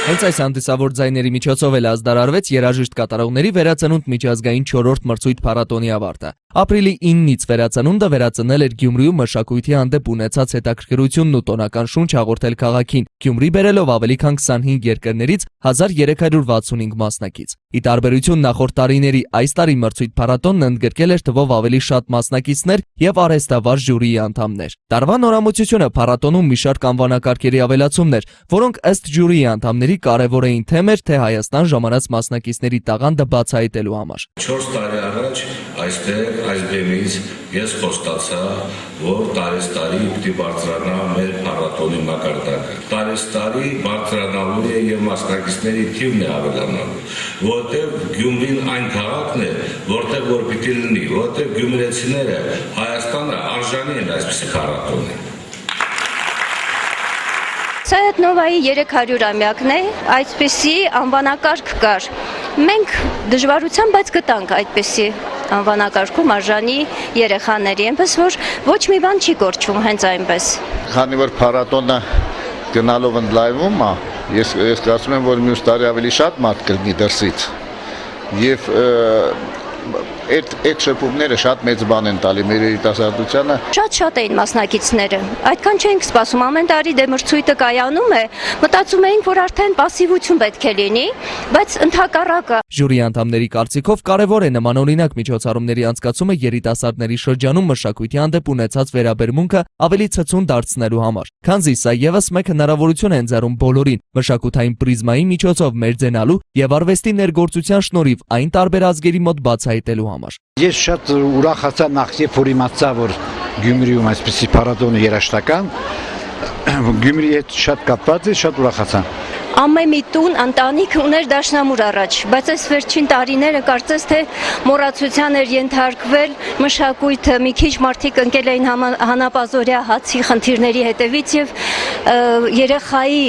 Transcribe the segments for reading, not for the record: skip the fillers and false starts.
Հենց այս հանդիսավոր ձայների միջոցով էլ ազդարարվեց երաժիշտ կատարողների վերածնունդ միջազգային 4-րդ մրցույթ փառատոնի ավարտը։ Ապրիլի 9-ից վերածնունդը վերածնել էր Գյումրիում մշակույթի հանդեպ ունեցած հետաքրքրությունն ու տոնական շունչ հաղորդել քաղաքին, Գյումրի բերելով ավելի քան 25 երկրներից 1365 մասնակից։ Ի տարբերություն նախորդ տարիների, այս տարի մրցույթ փառատոնն ընդգրկել էր թվով ավելի շատ մասնակիցներ եւ արհեստավար ժյուրիի անդամներ։ Տարվա նորամուծությունը փառատոնում մի շարք անվանակարգերի ավելացումն էր, որոնք ըստ ժյուրիի անդամների կարևոր էին թե մեր, թե Հայաստան ժամանած մասնակիցների տաղանդը բացահայտելու համար։ 4 տարի առաջ այստեղ այս բեմից ես խոստացա, որ տարեստարի պիտի բարձրանա մեր փառատոնի մակարդակը։ Տարեստարի բարձրանալու է եւ մասնակիցների թիվն է ավելանալու, որտեղ Գյումրին այն քաղաքն է, որտեղ որ պիտի լինի, որտեղ գյումրեցիները Հայաստանը արժանի են այսպիսի փառատոնի։ Սա Էթնովայի 300-ամյակն է, այսպիսի անվանակարգ կար։ Մենք դժվարությամբ բայց գտանք այդպիսի անվանակարգում արժանի երեխաների, այնպես որ ոչ մի բան չի կորչում հենց այնպես։ Քանի որ փառատոնը գնալով ընդլայնվում է, ես կարծում եմ, որ մյուս տարի ավելի շատ մարդ կլինի դրսից։ Եվ այդ շփումները շատ մեծ բան են տալի մեր երիտասարդությանը։ Շատ էին մասնակիցները, այդքան չէինք սպասում, ամեն տարի դե մրցույթը կայանում է, մտածում էինք, որ արդեն պասիվություն պետք է լինի, բայց ընդհակառակը։ Ժյուրի անդամների կարծիքով կարևոր է նմանօրինակ միջոցառումների անցկացումը երիտասարդների շրջանում մշակույթի հանդեպ ունեցած վերաբերմունքը ավելի ցցուն դարձնելու համար, քանզի սա եւս մեկ հնարավորություն է ընձեռում բոլորին մշակութային պրիզմայի միջոցով մերձենալու եւ արվեստի ներգործության շնորհիվ այն տարբեր ազգերի մոտ բացահայտելու համար։ Ես շատ ուրախացա նախ երբ որ իմացա, որ Գյումրիում այսպիսի փառատոնը երաժշտական, Գյումրիի հետ շատ կապված է, շատ ուրախացա։ Ամեն մի տուն ընտանիք ուներ դաշնամուր առաջ, բայց այս վերջին տարիները կարծես թե մոռացության էր ենթարկվել մշակույթը, մի քիչ մարդիկ ընկել էին հանապազորյա հացի խնդիրների հետևից եւ երեխայի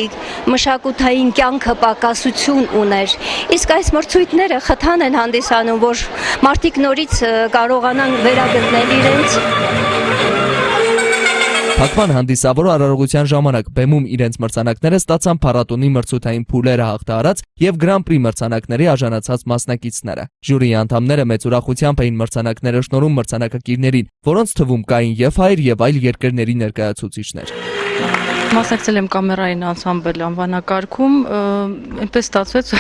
մշակութային կյանքը պակասություն ուներ։ Իսկ այս մրցույթները խթան են հանդիսանում, որ մարդիկ նորից կարողանան վերագտնել իրենց։ Փակման հանդիսավոր արարողության ժամանակ բեմում իրենց մրցանակները ստացան փառատոնի մրցութային փուլերը հաղթահարած եւ Գրանպրի մրցանակների արժանացած մասնակիցները։ Ժյուրիի անդամները մեծ ուրախությամբ էին մրցանակները շնորհում մրցանակակիրներին, որոնց թվում կային եւ հայեր եւ այլ երկրների ներկայացուցիչներ։ Մասնակցել եմ կամերային անսամբլ անվանակարգում, այնպես ստացվեց,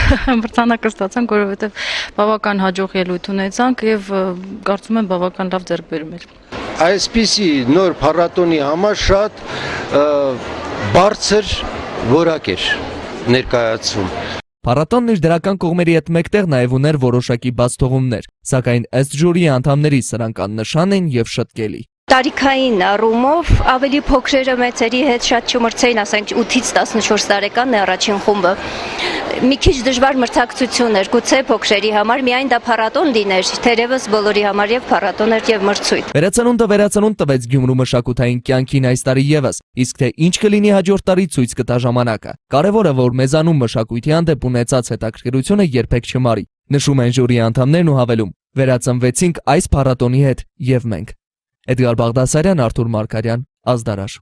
մրցանակը ստացանք, որովհետեւ բավական հաջող ելույթ ունեցանք եւ կարծում եմ բավական լավ ձեռքբերում էր։ Այսպիսի նոր փառատոնի համար շատ բարձր որակ էր ներկայացվում։ Փառատոնն իր դրական կողմերի հետ մեկտեղ նաև ուներ որոշակի բացթողումներ, սակայն ըստ ժյուրիի անդամների սրանք աննշան են եւ շտկելի։ Տարիքային առումով ավելի փոքրերը մեծերի հետ շատ չմրցեին, ասենք 8-ից 14 տարեկանն է առաջին խումբը։ Մի քիչ դժվար մրցակցություն էր, գուցե փոքրերի համար միայն դա փառատոն լիներ, թերևս բոլորի համար եւ փառատոն էր եւ մրցույթ։ Վերածնունդը վերածնունդ տվեց Գյումրու մշակութային կյանքին այս տարի եւս, իսկ թե ինչ կլինի հաջորդ տարի ցույց կտա ժամանակը։ Կարևորը որ մեզանում մշակույթի հանդեպ ունեցած հետաքրքրությունը երբեք չմարի, նշում են ժյուրիի անդամներն ու հավելում. վերածնվեցինք այս փառատոնի հետ եւ մենք։ Էդգար Բաղդասարյան, Արթուր Մարգարյան, Ազդարար։